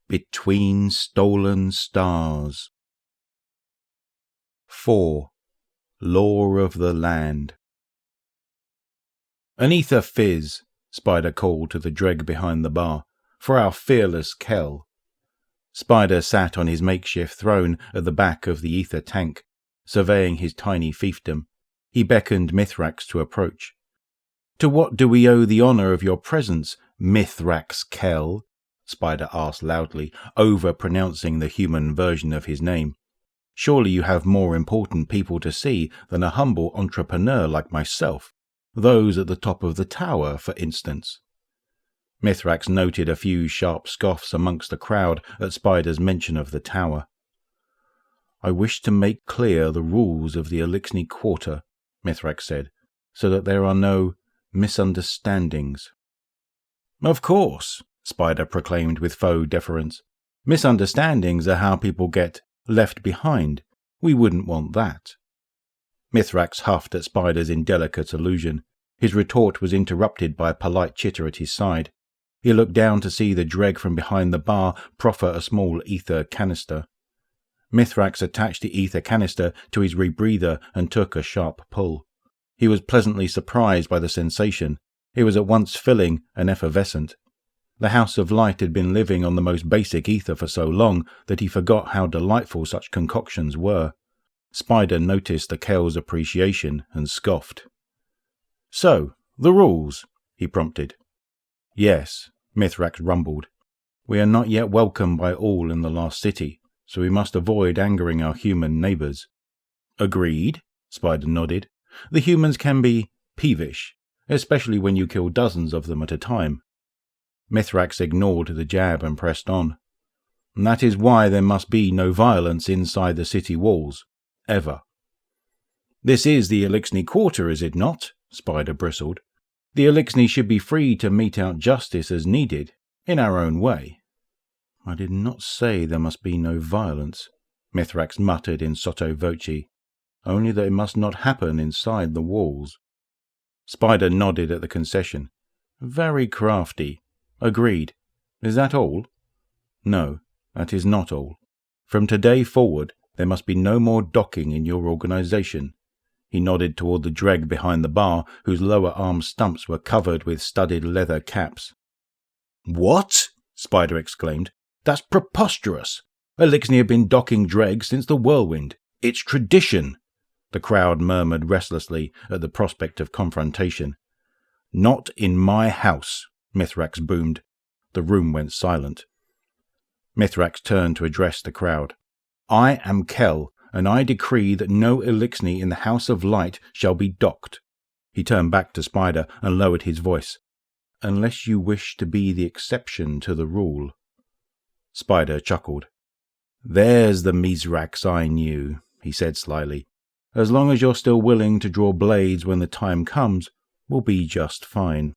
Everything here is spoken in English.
Between Stolen Stars. 4. Law of the Land. "An ether fizz," Spider called to the dreg behind the bar, "for our fearless Kell." Spider sat on his makeshift throne at the back of the ether tank, surveying his tiny fiefdom. He beckoned Mithrax to approach. "To what do we owe the honor of your presence, Mithrax Kell?" Spider asked loudly, over-pronouncing the human version of his name. "Surely you have more important people to see than a humble entrepreneur like myself, those at the top of the tower, for instance." Mithrax noted a few sharp scoffs amongst the crowd at Spider's mention of the tower. "I wish to make clear the rules of the Elixni Quarter," Mithrax said, "so that there are no misunderstandings." "Of course," Spider proclaimed with faux deference. "Misunderstandings are how people get left behind. We wouldn't want that." Mithrax huffed at Spider's indelicate allusion. His retort was interrupted by a polite chitter at his side. He looked down to see the dreg from behind the bar proffer a small ether canister. Mithrax attached the ether canister to his rebreather and took a sharp pull. He was pleasantly surprised by the sensation. It was at once filling and effervescent. The House of Light had been living on the most basic ether for so long that he forgot how delightful such concoctions were. Spider noticed the Kell's appreciation and scoffed. "So, the rules," he prompted. "Yes," Mithrax rumbled. "We are not yet welcome by all in the Lost City, so we must avoid angering our human neighbors." "Agreed," Spider nodded. "The humans can be peevish, especially when you kill dozens of them at a time." Mithrax ignored the jab and pressed on. "That is why there must be no violence inside the city walls. Ever." "This is the Elixni Quarter, is it not?" Spider bristled. "The Elixni should be free to mete out justice as needed, in our own way." "I did not say there must be no violence," Mithrax muttered in sotto voce. "Only that it must not happen inside the walls." Spider nodded at the concession. "Very crafty. Agreed. Is that all?" "No, that is not all. From today forward, there must be no more docking in your organization." He nodded toward the dreg behind the bar, whose lower arm stumps were covered with studded leather caps. "What?" Spider exclaimed. "That's preposterous. Elixni have been docking dregs since the whirlwind. It's tradition." The crowd murmured restlessly at the prospect of confrontation. "Not in my house," Mithrax boomed. The room went silent. Mithrax turned to address the crowd. "I am Kell, and I decree that no Elixni in the House of Light shall be docked." He turned back to Spider and lowered his voice. "Unless you wish to be the exception to the rule." Spider chuckled. "There's the Mithrax I knew," he said slyly. "As long as you're still willing to draw blades when the time comes, we'll be just fine."